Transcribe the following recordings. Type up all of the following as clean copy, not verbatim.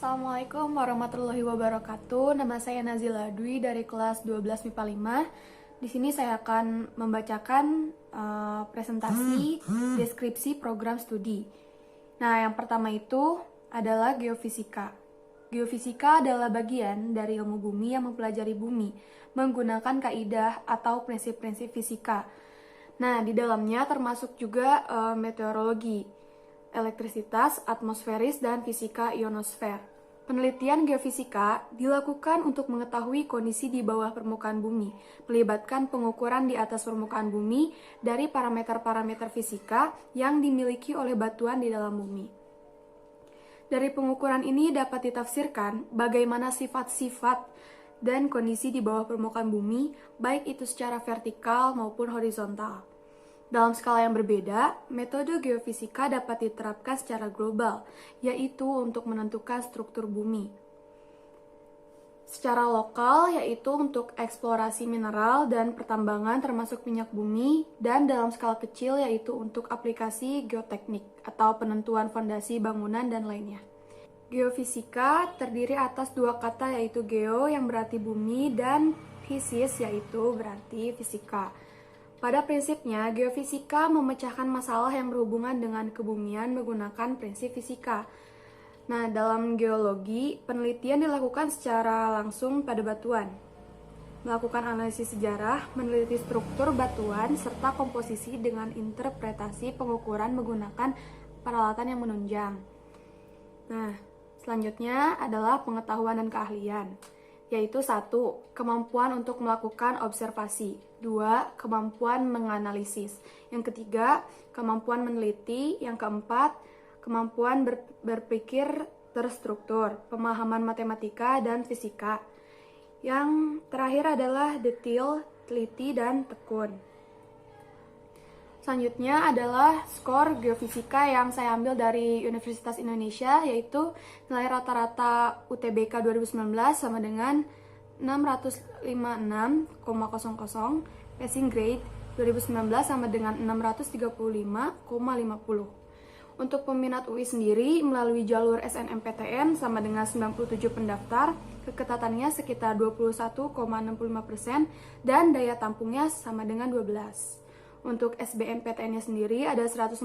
Assalamualaikum warahmatullahi wabarakatuh. Nama saya Nazila Dwi dari kelas 12 MIPA 5. Di sini saya akan membacakan presentasi deskripsi program studi. Nah, yang pertama itu adalah geofisika. Geofisika adalah bagian dari ilmu bumi yang mempelajari bumi menggunakan kaidah atau prinsip-prinsip fisika. Nah, di dalamnya termasuk juga meteorologi, elektrisitas, atmosferis, dan fisika ionosfer. Penelitian geofisika dilakukan untuk mengetahui kondisi di bawah permukaan bumi, melibatkan pengukuran di atas permukaan bumi dari parameter-parameter fisika yang dimiliki oleh batuan di dalam bumi. Dari pengukuran ini dapat ditafsirkan bagaimana sifat-sifat dan kondisi di bawah permukaan bumi, baik itu secara vertikal maupun horizontal. Dalam skala yang berbeda, metode geofisika dapat diterapkan secara global, yaitu untuk menentukan struktur bumi. Secara lokal, yaitu untuk eksplorasi mineral dan pertambangan termasuk minyak bumi, dan dalam skala kecil yaitu untuk aplikasi geoteknik atau penentuan fondasi bangunan dan lainnya. Geofisika terdiri atas dua kata yaitu geo yang berarti bumi dan fisis yaitu berarti fisika. Pada prinsipnya, geofisika memecahkan masalah yang berhubungan dengan kebumian menggunakan prinsip fisika. Nah, dalam geologi, penelitian dilakukan secara langsung pada batuan. Melakukan analisis sejarah, meneliti struktur batuan, serta komposisi dengan interpretasi pengukuran menggunakan peralatan yang menunjang. Nah, selanjutnya adalah pengetahuan dan keahlian, yaitu 1. Kemampuan untuk melakukan observasi. 2. Kemampuan menganalisis. Yang ketiga, kemampuan meneliti. Yang keempat, kemampuan berpikir terstruktur, pemahaman matematika dan fisika. Yang terakhir adalah detail, teliti, dan tekun. Selanjutnya adalah skor geofisika yang saya ambil dari Universitas Indonesia, yaitu nilai rata-rata UTBK 2019 sama dengan 656,00, passing grade 2019 sama dengan 635,50. Untuk peminat UI sendiri, melalui jalur SNMPTN sama dengan 97 pendaftar, keketatannya sekitar 21,65% dan daya tampungnya sama dengan 12. Untuk SBMPTN-nya sendiri ada 158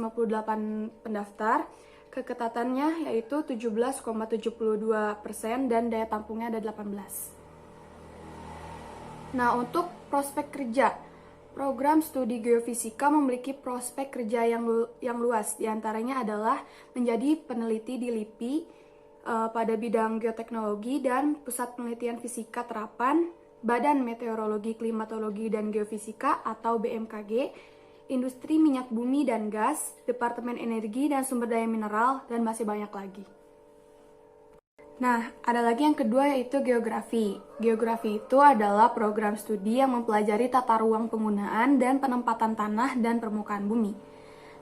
pendaftar, keketatannya yaitu 17,72% dan daya tampungnya ada 18. Nah, untuk prospek kerja, program studi geofisika memiliki prospek kerja yang luas. Di antaranya adalah menjadi peneliti di LIPI pada bidang geoteknologi dan Pusat Penelitian Fisika Terapan, Badan Meteorologi, Klimatologi, dan Geofisika atau BMKG, Industri Minyak Bumi dan Gas, Departemen Energi dan Sumber Daya Mineral, dan masih banyak lagi. Nah, ada lagi yang kedua yaitu geografi. Geografi itu adalah program studi yang mempelajari tata ruang penggunaan dan penempatan tanah dan permukaan bumi.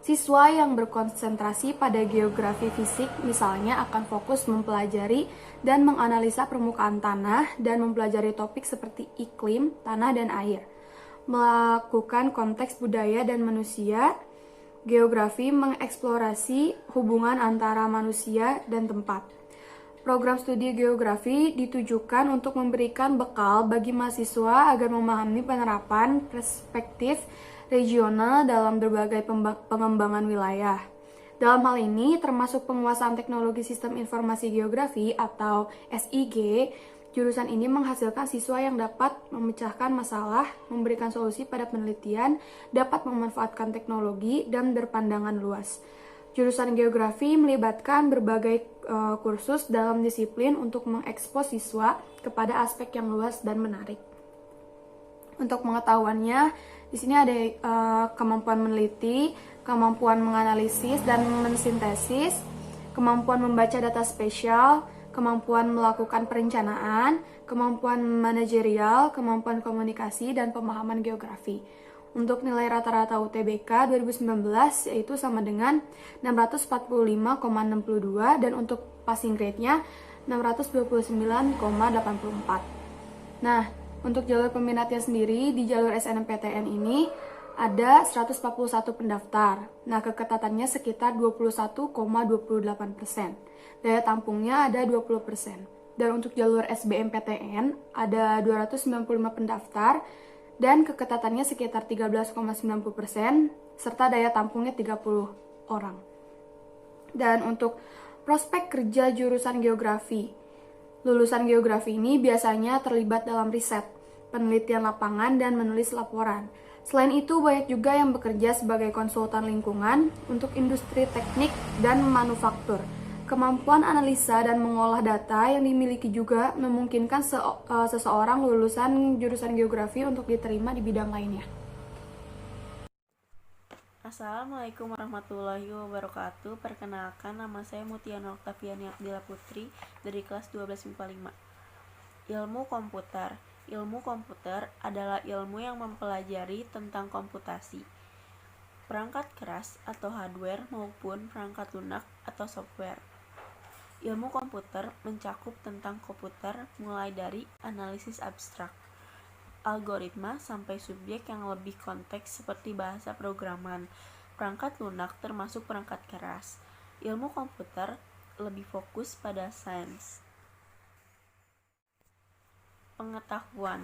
Siswa yang berkonsentrasi pada geografi fisik misalnya akan fokus mempelajari dan menganalisa permukaan tanah dan mempelajari topik seperti iklim, tanah, dan air. Melakukan konteks budaya dan manusia, geografi mengeksplorasi hubungan antara manusia dan tempat. Program studi geografi ditujukan untuk memberikan bekal bagi mahasiswa agar memahami penerapan perspektif regional dalam berbagai pengembangan wilayah. Dalam hal ini, termasuk penguasaan teknologi sistem informasi geografi atau SIG, jurusan ini menghasilkan siswa yang dapat memecahkan masalah, memberikan solusi pada penelitian, dapat memanfaatkan teknologi, dan berpandangan luas. Jurusan geografi melibatkan berbagai kursus dalam disiplin untuk mengekspos siswa kepada aspek yang luas dan menarik. Untuk pengetahuannya, di sini ada kemampuan meneliti, kemampuan menganalisis dan mensintesis, kemampuan membaca data spesial, kemampuan melakukan perencanaan, kemampuan manajerial, kemampuan komunikasi, dan pemahaman geografi. Untuk nilai rata-rata UTBK 2019 yaitu sama dengan 645,62 dan untuk passing grade-nya 629,84. Nah, untuk jalur peminatnya sendiri di jalur SNMPTN ini ada 141 pendaftar. Nah, keketatannya sekitar 21,28%. Daya tampungnya ada 20%. Dan untuk jalur SBMPTN ada 295 pendaftar dan keketatannya sekitar 13,90%, serta daya tampungnya 30 orang. Dan untuk prospek kerja jurusan geografi, lulusan geografi ini biasanya terlibat dalam riset, penelitian lapangan, dan menulis laporan. Selain itu, banyak juga yang bekerja sebagai konsultan lingkungan untuk industri teknik dan manufaktur. Kemampuan analisa dan mengolah data yang dimiliki juga memungkinkan seseorang lulusan jurusan geografi untuk diterima di bidang lainnya. Assalamualaikum warahmatullahi wabarakatuh. Perkenalkan, nama saya Mutiana Oktaviani Abdillah Putri dari kelas 12 MIPA 5. Ilmu komputer. Ilmu komputer adalah ilmu yang mempelajari tentang komputasi, perangkat keras atau hardware maupun perangkat lunak atau software. Ilmu komputer mencakup tentang komputer mulai dari analisis abstrak, algoritma sampai subjek yang lebih konteks seperti bahasa programan. Perangkat lunak termasuk perangkat keras. Ilmu komputer lebih fokus pada sains. Pengetahuan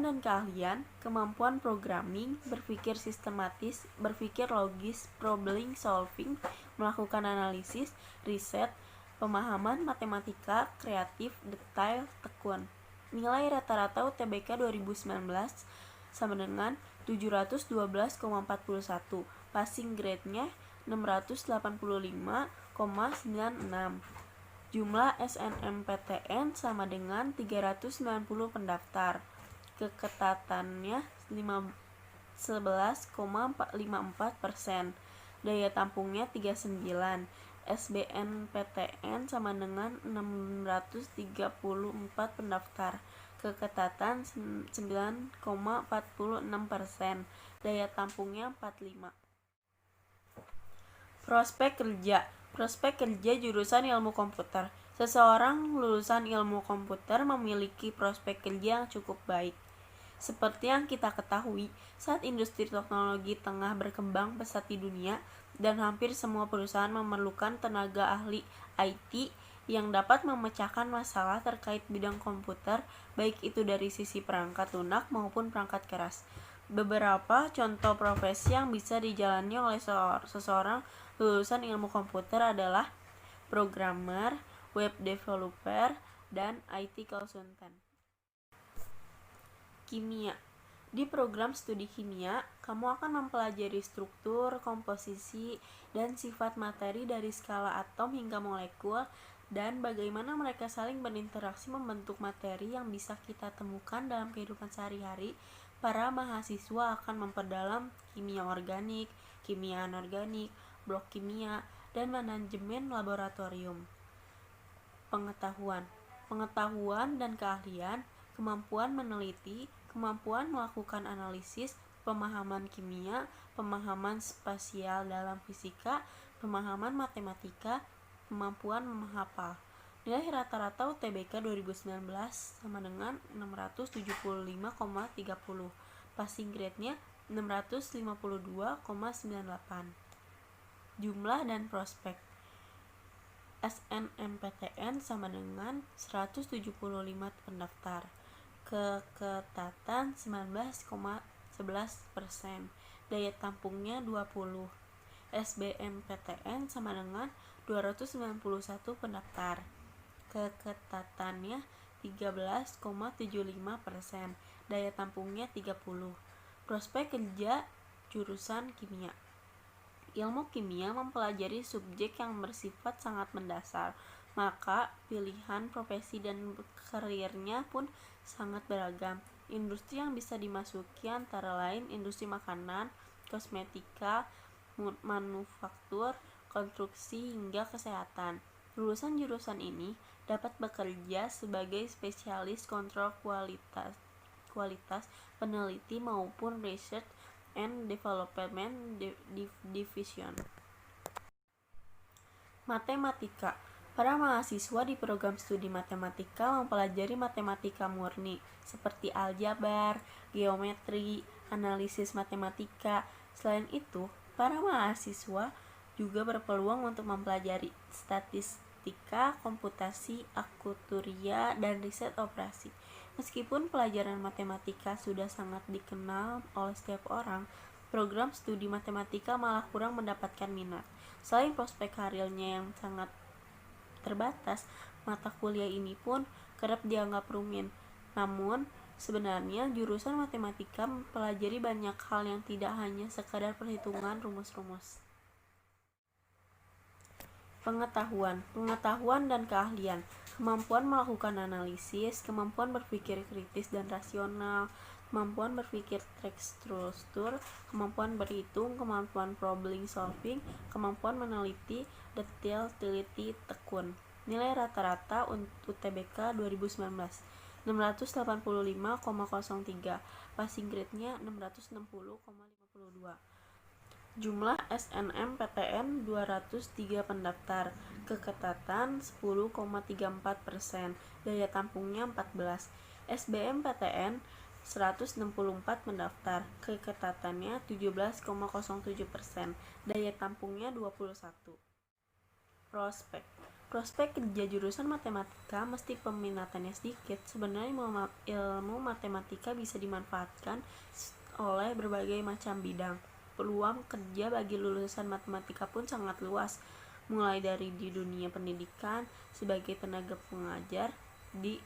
dan keahlian, kemampuan programming, berpikir sistematis, berpikir logis, problem solving, melakukan analisis, riset, pemahaman matematika, kreatif, detail, tekun. Nilai rata-rata UTBK 2019 sama dengan 712,41. Passing grade-nya 685,96. Jumlah SNMPTN sama dengan 390 pendaftar. Keketatannya 11,54%. Daya tampungnya 39. SBMPTN sama dengan 634 pendaftar. Keketatan 9,46%. Daya tampungnya 45. Prospek kerja. Prospek kerja jurusan ilmu komputer. Seseorang lulusan ilmu komputer memiliki prospek kerja yang cukup baik. Seperti yang kita ketahui, saat industri teknologi tengah berkembang pesat di dunia dan hampir semua perusahaan memerlukan tenaga ahli IT yang dapat memecahkan masalah terkait bidang komputer, baik itu dari sisi perangkat lunak maupun perangkat keras. Beberapa contoh profesi yang bisa dijalani oleh seseorang lulusan ilmu komputer adalah programmer, web developer, dan IT consultant. Kimia. Di program studi kimia, kamu akan mempelajari struktur, komposisi, dan sifat materi dari skala atom hingga molekul, dan bagaimana mereka saling berinteraksi membentuk materi yang bisa kita temukan dalam kehidupan sehari-hari. Para mahasiswa akan memperdalam kimia organik, kimia anorganik, blok kimia, dan manajemen laboratorium. Pengetahuan dan keahlian, kemampuan meneliti, kemampuan melakukan analisis, pemahaman kimia, pemahaman spasial dalam fisika, pemahaman matematika, kemampuan menghafal. Nilai rata-rata UTBK 2019 sama dengan 675,30. Passing grade-nya 652,98. Jumlah dan prospek. SNMPTN sama dengan 175 pendaftar. Keketatan 19,11%. Daya tampungnya 20. SBMPTN sama dengan 291 pendaftar. Keketatannya 13,75%. Daya tampungnya 30. Prospek kerja jurusan kimia. Ilmu kimia mempelajari subjek yang bersifat sangat mendasar, maka pilihan profesi dan karirnya pun sangat beragam. Industri yang bisa dimasuki antara lain industri makanan, kosmetika, manufaktur, konstruksi, hingga kesehatan. Lulusan jurusan ini dapat bekerja sebagai spesialis kontrol kualitas peneliti maupun research and development division. Matematika. Para mahasiswa di program studi matematika mempelajari matematika murni seperti aljabar, geometri, analisis matematika. Selain itu, para mahasiswa juga berpeluang untuk mempelajari statistika, komputasi, akuturia, dan riset operasi. Meskipun pelajaran matematika sudah sangat dikenal oleh setiap orang, program studi matematika malah kurang mendapatkan minat. Selain prospek karirnya yang sangat terbatas, mata kuliah ini pun kerap dianggap rumit. Namun, sebenarnya jurusan matematika mempelajari banyak hal yang tidak hanya sekadar perhitungan rumus-rumus. Pengetahuan dan keahlian, kemampuan melakukan analisis, kemampuan berpikir kritis dan rasional, kemampuan berpikir terstruktur, kemampuan berhitung, kemampuan problem solving, kemampuan meneliti, detail, teliti, tekun. Nilai rata-rata UTBK 2019 685,03, passing grade-nya 660,52. Jumlah SNMPTN 203 pendaftar, keketatan 10,34%, daya tampungnya 14. SBMPTN 164 pendaftar, keketatannya 17,07%, daya tampungnya 21. Prospek kerja jurusan matematika meski peminatannya sedikit. Sebenarnya ilmu matematika bisa dimanfaatkan oleh berbagai macam bidang. Peluang kerja bagi lulusan matematika pun sangat luas, mulai dari di dunia pendidikan sebagai tenaga pengajar, di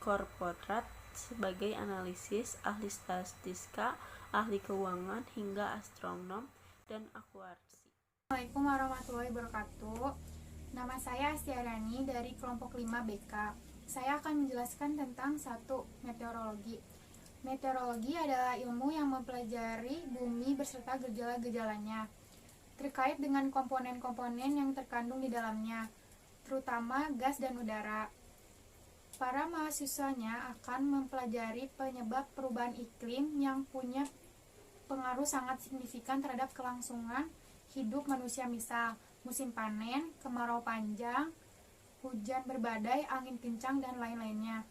korporat sebagai analisis, ahli statistika, ahli keuangan, hingga astronom dan akuarsi. Assalamualaikum warahmatullahi wabarakatuh. Nama saya Astiarani dari kelompok 5 BK. Saya akan menjelaskan tentang 1. Meteorologi. Meteorologi adalah ilmu yang mempelajari bumi beserta gejala-gejalanya, terkait dengan komponen-komponen yang terkandung di dalamnya, terutama gas dan udara. Para mahasiswanya akan mempelajari penyebab perubahan iklim yang punya pengaruh sangat signifikan terhadap kelangsungan hidup manusia, misal musim panen, kemarau panjang, hujan berbadai, angin kencang, dan lain-lainnya.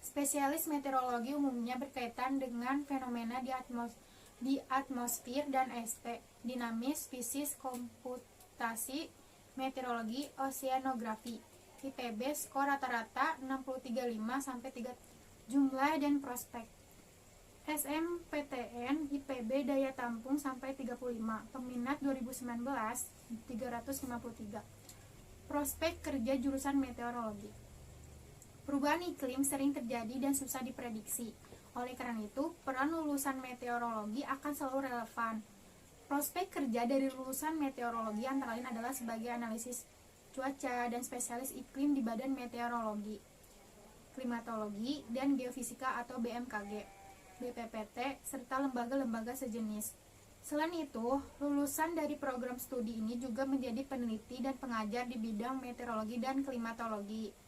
Spesialis meteorologi umumnya berkaitan dengan fenomena di atmosfer dan ST, dinamis, fisik, komputasi, meteorologi, oseanografi. IPB skor rata-rata 63,5-3. Jumlah dan prospek. SMPTN IPB daya tampung sampai 35. Peminat 2019 353. Prospek kerja jurusan meteorologi. Perubahan iklim sering terjadi dan susah diprediksi. Oleh karena itu, peran lulusan meteorologi akan selalu relevan. Prospek kerja dari lulusan meteorologi antara lain adalah sebagai analisis cuaca dan spesialis iklim di Badan Meteorologi, Klimatologi, dan Geofisika atau BMKG, BPPT, serta lembaga-lembaga sejenis. Selain itu, lulusan dari program studi ini juga menjadi peneliti dan pengajar di bidang meteorologi dan klimatologi.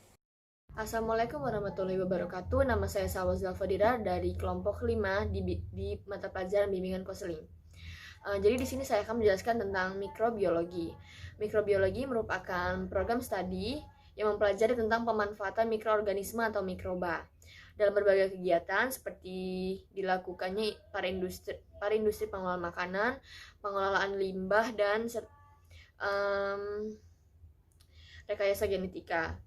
Assalamualaikum warahmatullahi wabarakatuh. Nama saya Salwa Zalfadira dari kelompok 5 di mata pelajaran bimbingan konseling. Jadi di sini saya akan menjelaskan tentang mikrobiologi. Mikrobiologi merupakan program studi yang mempelajari tentang pemanfaatan mikroorganisme atau mikroba dalam berbagai kegiatan seperti dilakukannya para industri pengelolaan makanan, pengelolaan limbah, dan rekayasa genetika.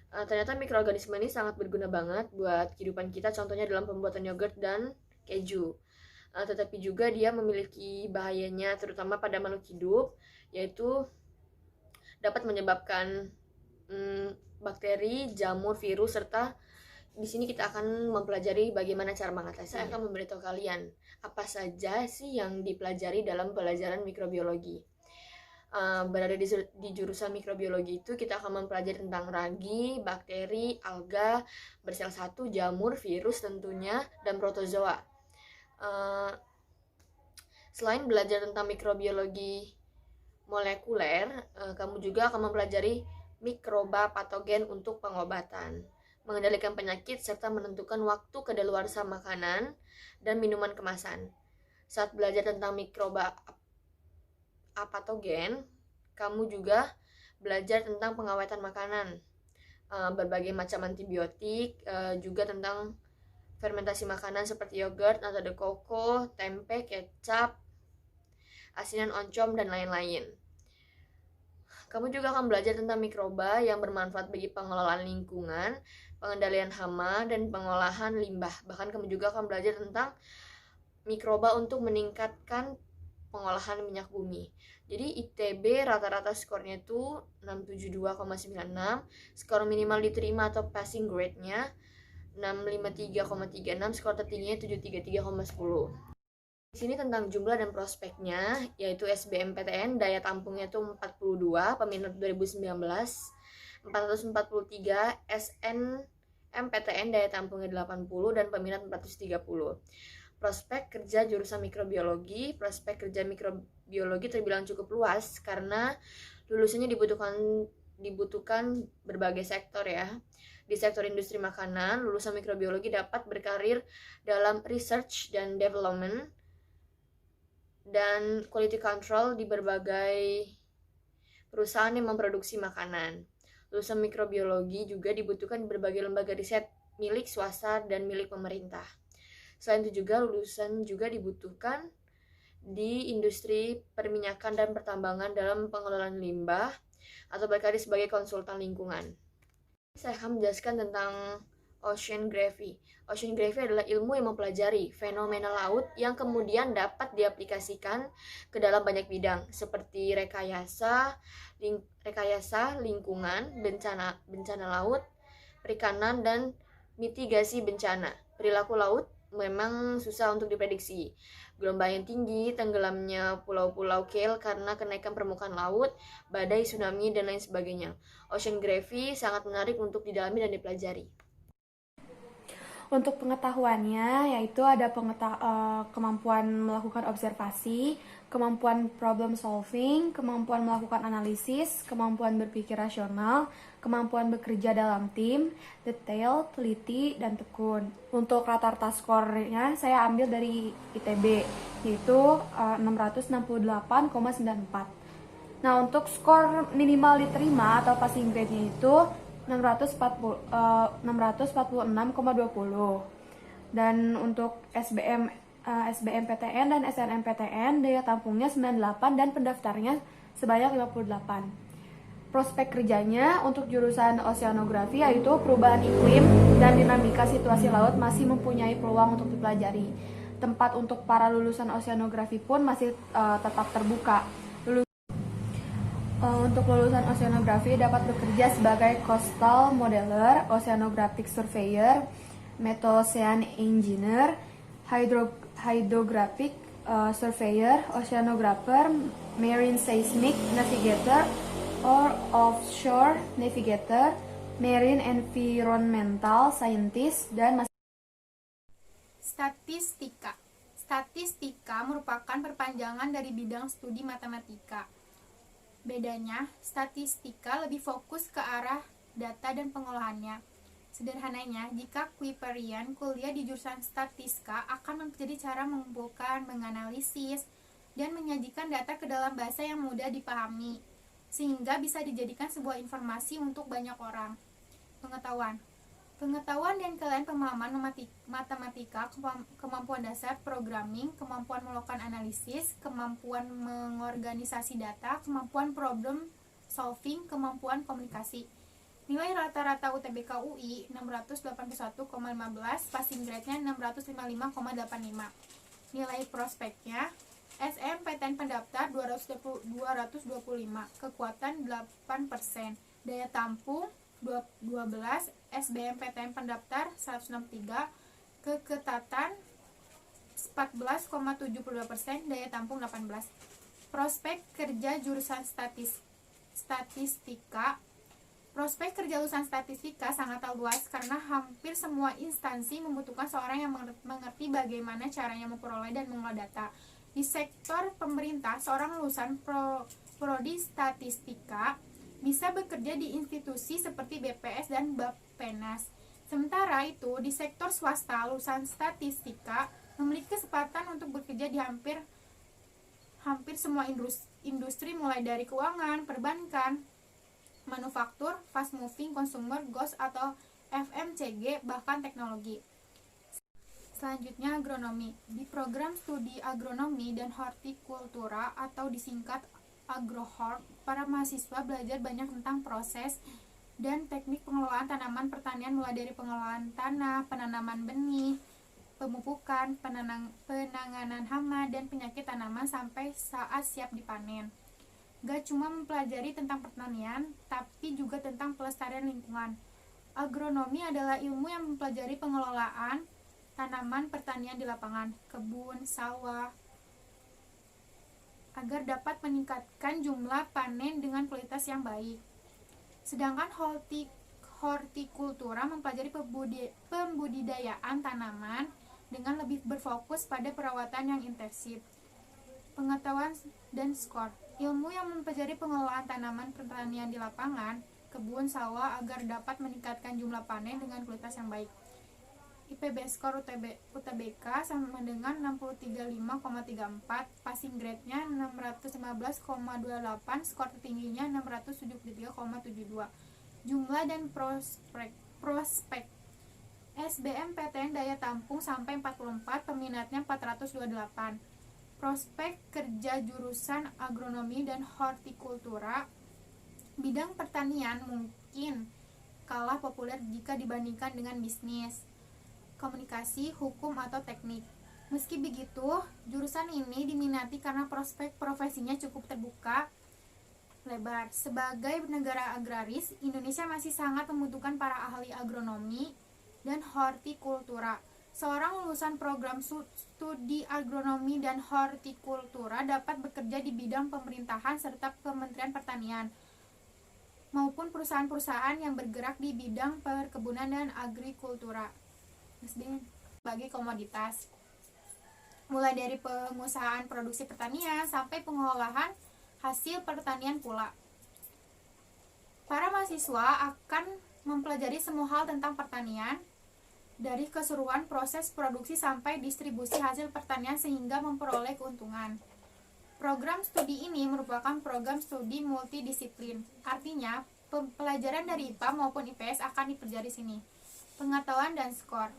Ternyata mikroorganisme ini sangat berguna banget buat kehidupan kita, contohnya dalam pembuatan yogurt dan keju. Tetapi juga dia memiliki bahayanya, terutama pada makhluk hidup, yaitu dapat menyebabkan bakteri, jamur, virus, serta di sini kita akan mempelajari bagaimana cara mengatasi. Saya akan memberitahu kalian apa saja sih yang dipelajari dalam pelajaran mikrobiologi. Berada di jurusan mikrobiologi itu kita akan mempelajari tentang ragi, bakteri, alga, bersel satu, jamur, virus tentunya, dan protozoa. Selain belajar tentang mikrobiologi molekuler, kamu juga akan mempelajari mikroba patogen untuk pengobatan, mengendalikan penyakit, serta menentukan waktu kadaluarsa makanan dan minuman kemasan. Saat belajar tentang mikroba patogen, kamu juga belajar tentang pengawetan makanan, berbagai macam antibiotik, juga tentang fermentasi makanan seperti yogurt, nata de coco, tempe, kecap, asinan oncom, dan lain-lain. Kamu juga akan belajar tentang mikroba yang bermanfaat bagi pengelolaan lingkungan, pengendalian hama, dan pengolahan limbah. Bahkan kamu juga akan belajar tentang mikroba untuk meningkatkan pengolahan minyak bumi. Jadi ITB rata-rata skornya itu 672,96, skor minimal diterima atau passing grade-nya 653,36, skor tertingginya 733,10. Di sini tentang jumlah dan prospeknya, yaitu SBMPTN daya tampungnya itu 42, peminat 2019, 443, SNMPTN daya tampungnya 80 dan peminat 430. Prospek kerja jurusan mikrobiologi, prospek kerja mikrobiologi terbilang cukup luas karena lulusannya dibutuhkan berbagai sektor ya. Di sektor industri makanan, lulusan mikrobiologi dapat berkarir dalam research dan development dan quality control di berbagai perusahaan yang memproduksi makanan. Lulusan mikrobiologi juga dibutuhkan di berbagai lembaga riset milik swasta dan milik pemerintah. Selain itu juga lulusan juga dibutuhkan di industri perminyakan dan pertambangan dalam pengelolaan limbah atau berkarir sebagai konsultan lingkungan. Saya akan menjelaskan tentang oceanography. Oceanography adalah ilmu yang mempelajari fenomena laut yang kemudian dapat diaplikasikan ke dalam banyak bidang seperti rekayasa lingkungan, bencana laut, perikanan, dan mitigasi bencana. Perilaku laut memang susah untuk diprediksi. Gelombang yang tinggi, tenggelamnya pulau-pulau kecil karena kenaikan permukaan laut, badai, tsunami, dan lain sebagainya. Oceanography sangat menarik untuk didalami dan dipelajari. Untuk pengetahuannya, yaitu ada kemampuan melakukan observasi, kemampuan problem solving, kemampuan melakukan analisis, kemampuan berpikir rasional, kemampuan bekerja dalam tim, detail, teliti, dan tekun. Untuk rata-rata skornya saya ambil dari ITB, yaitu 668,94. Nah, untuk skor minimal diterima atau passing grade-nya itu 646,20. Dan untuk SBMPTN dan SNMPTN daya tampungnya 98 dan pendaftarnya sebanyak 58. Prospek kerjanya untuk jurusan oceanografi yaitu perubahan iklim dan dinamika situasi laut masih mempunyai peluang untuk dipelajari. Tempat untuk para lulusan oceanografi pun masih tetap terbuka. Untuk lulusan oceanografi dapat bekerja sebagai coastal modeler, oceanographic surveyor, metocean engineer, hydrographic surveyor, oceanographer, marine seismic navigator, or offshore navigator, marine environmental scientist, dan Statistika. Statistika merupakan perpanjangan dari bidang studi matematika. Bedanya, statistika lebih fokus ke arah data dan pengolahannya. Sederhananya, jika Kuiperian kuliah di jurusan statistika akan mempelajari cara mengumpulkan, menganalisis, dan menyajikan data ke dalam bahasa yang mudah dipahami, sehingga bisa dijadikan sebuah informasi untuk banyak orang. Pengetahuan dan kalian pemahaman matematika, kemampuan dasar programming, kemampuan melakukan analisis, kemampuan mengorganisasi data, kemampuan problem solving, kemampuan komunikasi. Nilai rata-rata UTBK UI 681,15, passing grade-nya 655,85. Nilai prospeknya SNMPTN pendaftar 225, kekuatan 8%, daya tampung 12, SBMPTN pendaftar 163, keketatan 14,72%, daya tampung 18. Prospek kerja jurusan statistika. Prospek kerja lulusan statistika sangat luas karena hampir semua instansi membutuhkan seorang yang mengerti bagaimana caranya memperoleh dan mengolah data. Di sektor pemerintah, seorang lulusan prodi statistika bisa bekerja di institusi seperti BPS dan Bappenas. Sementara itu, di sektor swasta, lulusan statistika memiliki kesempatan untuk bekerja di hampir semua industri mulai dari keuangan, perbankan, manufaktur, fast moving consumer goods atau FMCG, bahkan teknologi. Selanjutnya agronomi. Di program studi agronomi dan hortikultura atau disingkat agrohort, para mahasiswa belajar banyak tentang proses dan teknik pengelolaan tanaman pertanian mulai dari pengelolaan tanah, penanaman benih, pemupukan, penanganan hama dan penyakit tanaman sampai saat siap dipanen. Gak cuma mempelajari tentang pertanian, tapi juga tentang pelestarian lingkungan. Agronomi adalah ilmu yang mempelajari pengelolaan tanaman pertanian di lapangan, kebun, sawah, agar dapat meningkatkan jumlah panen dengan kualitas yang baik. Sedangkan hortikultura mempelajari pembudidayaan tanaman dengan lebih berfokus pada perawatan yang intensif. Pengetahuan dan skor. Ilmu yang mempelajari pengelolaan tanaman pertanian di lapangan, kebun, sawah agar dapat meningkatkan jumlah panen dengan kualitas yang baik. IPB skor UTBK sama dengan 635,34, passing grade-nya 615,28, skor tertingginya 673,72. Jumlah dan prospek. SBMPTN daya tampung sampai 44, peminatnya 428. Prospek kerja jurusan agronomi dan hortikultura. Bidang pertanian mungkin kalah populer jika dibandingkan dengan bisnis, komunikasi, hukum, atau teknik. Meski begitu, jurusan ini diminati karena prospek profesinya cukup terbuka lebar. Sebagai negara agraris, Indonesia masih sangat membutuhkan para ahli agronomi dan hortikultura. Seorang lulusan program studi agronomi dan hortikultura dapat bekerja di bidang pemerintahan serta Kementerian Pertanian maupun perusahaan-perusahaan yang bergerak di bidang perkebunan dan agrikultura sebagai komoditas, mulai dari pengusahaan produksi pertanian sampai pengolahan hasil pertanian pula. Para mahasiswa akan mempelajari semua hal tentang pertanian, dari keseruan proses produksi sampai distribusi hasil pertanian sehingga memperoleh keuntungan. Program studi ini merupakan program studi multidisiplin, artinya pelajaran dari IPA maupun IPS akan dipelajari di sini. Pengetahuan dan skor.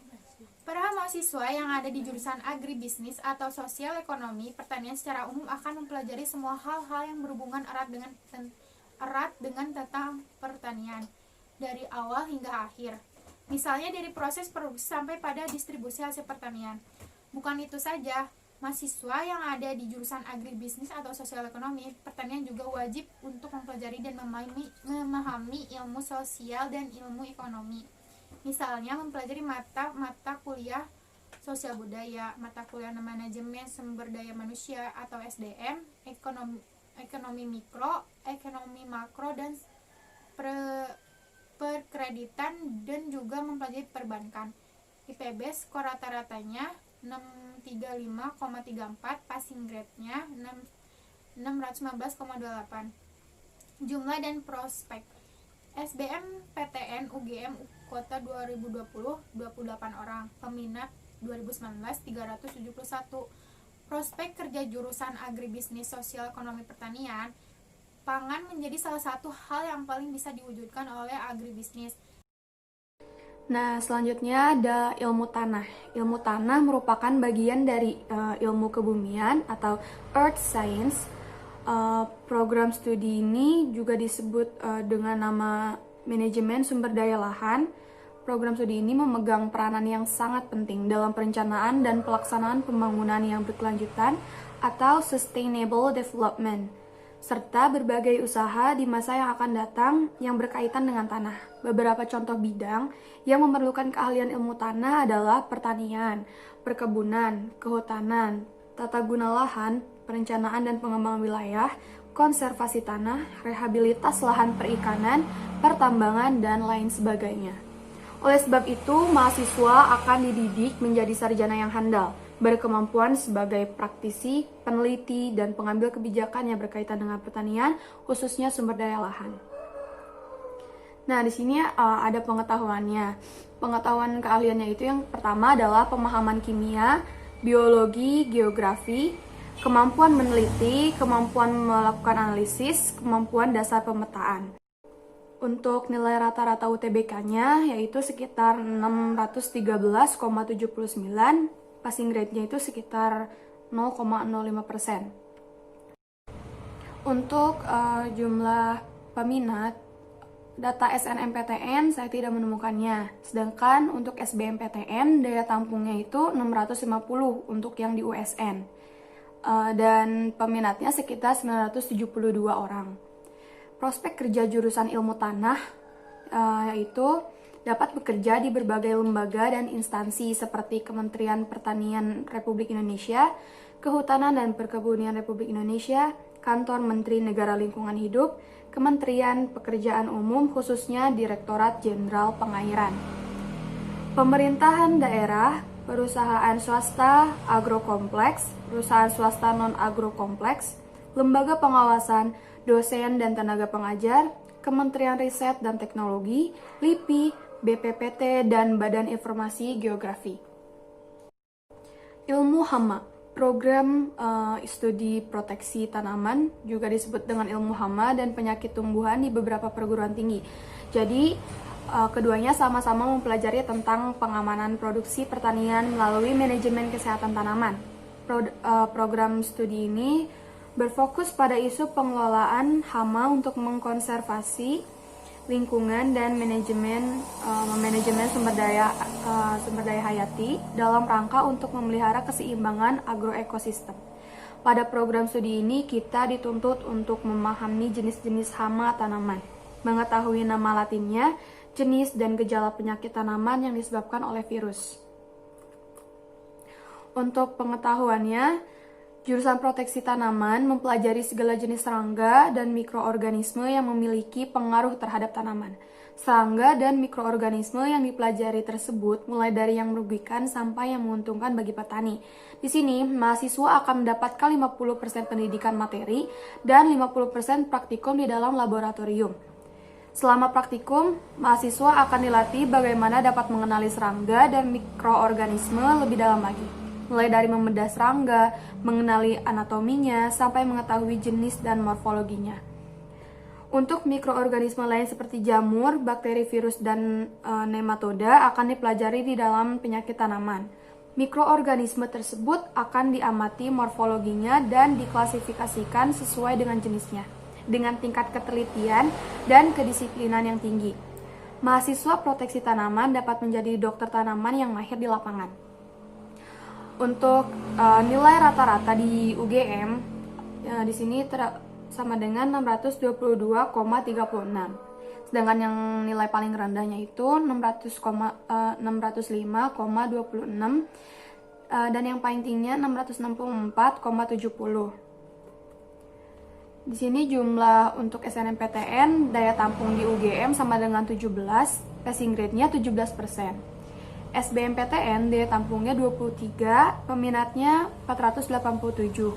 Para mahasiswa yang ada di jurusan agribisnis atau sosial ekonomi pertanian secara umum akan mempelajari semua hal-hal yang berhubungan erat dengan tentang pertanian dari awal hingga akhir. Misalnya dari proses produksi sampai pada distribusi hasil pertanian. Bukan itu saja, mahasiswa yang ada di jurusan agribisnis atau sosial ekonomi pertanian juga wajib untuk mempelajari dan memahami ilmu sosial dan ilmu ekonomi. Misalnya mempelajari mata kuliah sosial budaya, mata kuliah manajemen sumber daya manusia atau SDM, ekonomi mikro, ekonomi makro, dan perkreditan, dan juga mempelajari perbankan. IPB skor rata-ratanya 635,34, passing grade-nya 615,28. Jumlah dan prospek. SBMPTN UGM Kota 2020 28 orang, peminat 2019 371. Prospek kerja jurusan agribisnis sosial ekonomi pertanian. Pangan menjadi salah satu hal yang paling bisa diwujudkan oleh agribisnis. Nah, selanjutnya ada ilmu tanah. Ilmu tanah merupakan bagian dari ilmu kebumian atau earth science. Program studi ini juga disebut dengan nama manajemen sumber daya lahan. Program studi ini memegang peranan yang sangat penting dalam perencanaan dan pelaksanaan pembangunan yang berkelanjutan atau sustainable development, serta berbagai usaha di masa yang akan datang yang berkaitan dengan tanah. Beberapa contoh bidang yang memerlukan keahlian ilmu tanah adalah pertanian, perkebunan, kehutanan, tata guna lahan, perencanaan dan pengembangan wilayah, konservasi tanah, rehabilitas lahan perikanan, pertambangan, dan lain sebagainya. Oleh sebab itu, mahasiswa akan dididik menjadi sarjana yang handal, berkemampuan sebagai praktisi, peneliti, dan pengambil kebijakan yang berkaitan dengan pertanian, khususnya sumber daya lahan. Nah, di sini ada pengetahuannya. Pengetahuan keahliannya itu yang pertama adalah pemahaman kimia, biologi, geografi, kemampuan meneliti, kemampuan melakukan analisis, kemampuan dasar pemetaan. Untuk nilai rata-rata UTBK-nya yaitu sekitar 613,79, passing grade-nya itu sekitar 0,05%. Untuk jumlah peminat, data SNMPTN saya tidak menemukannya. Sedangkan untuk SBMPTN daya tampungnya itu 650 untuk yang di USN. Dan peminatnya sekitar 972 orang. Prospek kerja jurusan ilmu tanah yaitu dapat bekerja di berbagai lembaga dan instansi seperti Kementerian Pertanian Republik Indonesia, Kehutanan dan Perkebunan Republik Indonesia, Kantor Menteri Negara Lingkungan Hidup, Kementerian Pekerjaan Umum khususnya Direktorat Jenderal Pengairan. Pemerintahan daerah, perusahaan swasta agrokompleks, perusahaan swasta non-agrokompleks, lembaga pengawasan, dosen dan tenaga pengajar, Kementerian Riset dan Teknologi, LIPI, BPPT, dan Badan Informasi Geografi. Ilmu hama, program studi proteksi tanaman, juga disebut dengan ilmu hama dan penyakit tumbuhan di beberapa perguruan tinggi. Jadi, keduanya sama-sama mempelajari tentang pengamanan produksi pertanian melalui manajemen kesehatan tanaman. Program studi ini berfokus pada isu pengelolaan hama untuk mengkonservasi lingkungan dan manajemen sumber daya hayati dalam rangka untuk memelihara keseimbangan agroekosistem. Pada program studi ini kita dituntut untuk memahami jenis-jenis hama tanaman, mengetahui nama latinnya, jenis dan gejala penyakit tanaman yang disebabkan oleh virus. Untuk pengetahuannya, jurusan proteksi tanaman mempelajari segala jenis serangga dan mikroorganisme yang memiliki pengaruh terhadap tanaman. Serangga dan mikroorganisme yang dipelajari tersebut mulai dari yang merugikan sampai yang menguntungkan bagi petani. Di sini, mahasiswa akan mendapatkan 50% pendidikan materi dan 50% praktikum di dalam laboratorium. Selama praktikum, mahasiswa akan dilatih bagaimana dapat mengenali serangga dan mikroorganisme lebih dalam lagi. Mulai dari membedah serangga, mengenali anatominya, sampai mengetahui jenis dan morfologinya. Untuk mikroorganisme lain seperti jamur, bakteri, virus, dan nematoda akan dipelajari di dalam penyakit tanaman. Mikroorganisme tersebut akan diamati morfologinya dan diklasifikasikan sesuai dengan jenisnya, dengan tingkat ketelitian dan kedisiplinan yang tinggi. Mahasiswa proteksi tanaman dapat menjadi dokter tanaman yang mahir di lapangan. Untuk nilai rata-rata di UGM, di sini sama dengan 622,36. Sedangkan yang nilai paling rendahnya itu 605,26 dan yang paling tingginya 664,70. Di sini jumlah untuk SNMPTN daya tampung di UGM sama dengan 17, passing grade-nya 17%. SBMPTN daya tampungnya 23, peminatnya 487.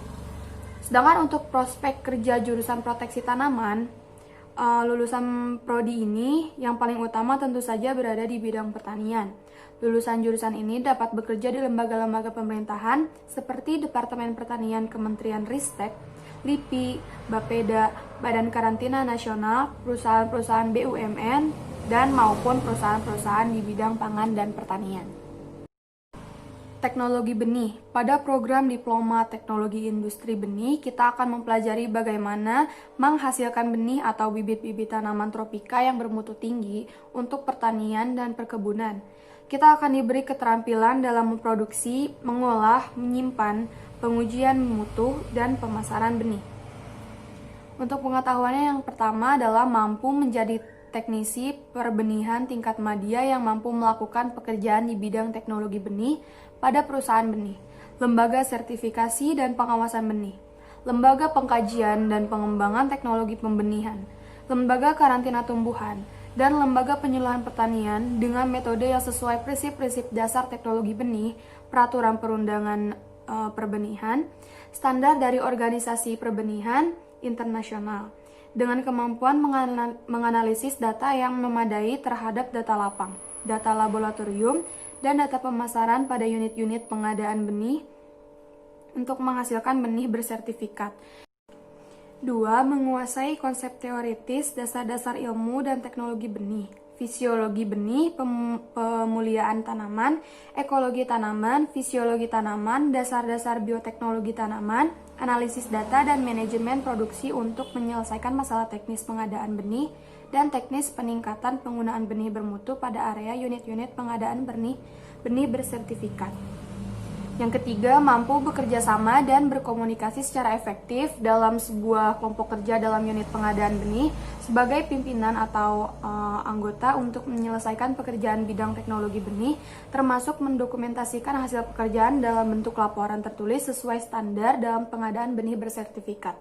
Sedangkan untuk prospek kerja jurusan proteksi tanaman, lulusan prodi ini yang paling utama tentu saja berada di bidang pertanian. Lulusan jurusan ini dapat bekerja di lembaga-lembaga pemerintahan seperti Departemen Pertanian Kementerian Ristek, LIPI, Bapeda, Badan Karantina Nasional, perusahaan-perusahaan BUMN, dan maupun perusahaan-perusahaan di bidang pangan dan pertanian. Teknologi benih. Pada program Diploma Teknologi Industri Benih, kita akan mempelajari bagaimana menghasilkan benih atau bibit-bibit tanaman tropika yang bermutu tinggi untuk pertanian dan perkebunan. Kita akan diberi keterampilan dalam memproduksi, mengolah, menyimpan, pengujian mutu, dan pemasaran benih. Untuk pengetahuannya yang pertama adalah mampu menjadi teknisi perbenihan tingkat madya yang mampu melakukan pekerjaan di bidang teknologi benih pada perusahaan benih, lembaga sertifikasi dan pengawasan benih, lembaga pengkajian dan pengembangan teknologi pembenihan, lembaga karantina tumbuhan, dan lembaga penyuluhan pertanian dengan metode yang sesuai prinsip-prinsip dasar teknologi benih, peraturan perundangan perbenihan, standar dari organisasi perbenihan internasional, dengan kemampuan menganalisis data yang memadai terhadap data lapang, data laboratorium, dan data pemasaran pada unit-unit pengadaan benih untuk menghasilkan benih bersertifikat. 2. Menguasai konsep teoritis, dasar-dasar ilmu dan teknologi benih, fisiologi benih, pemuliaan tanaman, ekologi tanaman, fisiologi tanaman, dasar-dasar bioteknologi tanaman, analisis data dan manajemen produksi untuk menyelesaikan masalah teknis pengadaan benih, dan teknis peningkatan penggunaan benih bermutu pada area unit-unit pengadaan benih bersertifikat. Yang ketiga, mampu bekerja sama dan berkomunikasi secara efektif dalam sebuah kelompok kerja dalam unit pengadaan benih sebagai pimpinan atau anggota untuk menyelesaikan pekerjaan bidang teknologi benih, termasuk mendokumentasikan hasil pekerjaan dalam bentuk laporan tertulis sesuai standar dalam pengadaan benih bersertifikat.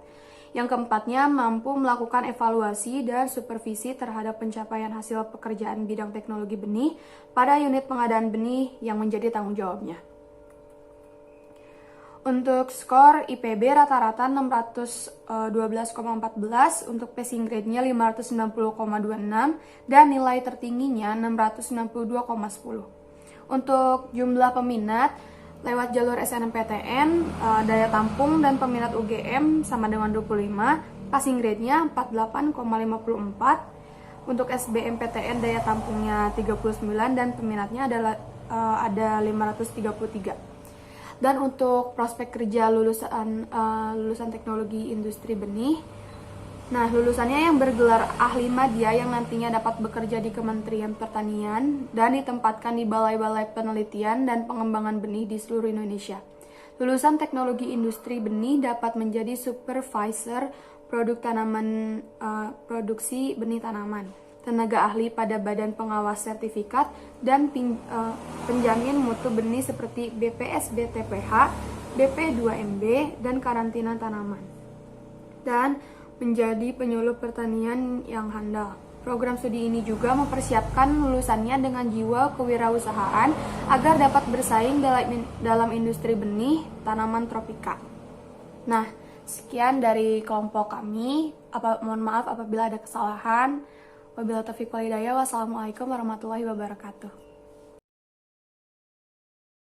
Yang keempatnya, mampu melakukan evaluasi dan supervisi terhadap pencapaian hasil pekerjaan bidang teknologi benih pada unit pengadaan benih yang menjadi tanggung jawabnya. Untuk skor IPB rata-rata 612,14, untuk passing grade-nya 590,26, dan nilai tertingginya 662,10. Untuk jumlah peminat, lewat jalur SNMPTN, daya tampung dan peminat UGM sama dengan 25, passing grade-nya 48,54. Untuk SBMPTN daya tampungnya 39 dan peminatnya ada 533. Dan untuk prospek kerja lulusan teknologi industri benih, nah lulusannya yang bergelar ahli madya yang nantinya dapat bekerja di Kementerian Pertanian dan ditempatkan di balai-balai penelitian dan pengembangan benih di seluruh Indonesia. Lulusan teknologi industri benih dapat menjadi supervisor produksi benih tanaman, tenaga ahli pada badan pengawas sertifikat, dan penjamin mutu benih seperti BPSDTPH, BP2MB, dan karantina tanaman. Dan menjadi penyuluh pertanian yang handal. Program studi ini juga mempersiapkan lulusannya dengan jiwa kewirausahaan agar dapat bersaing dalam industri benih tanaman tropika. Nah, sekian dari kelompok kami. Mohon maaf apabila ada kesalahan. Wabillahi taufiq wal hidayah. Wassalamualaikum warahmatullahi wabarakatuh.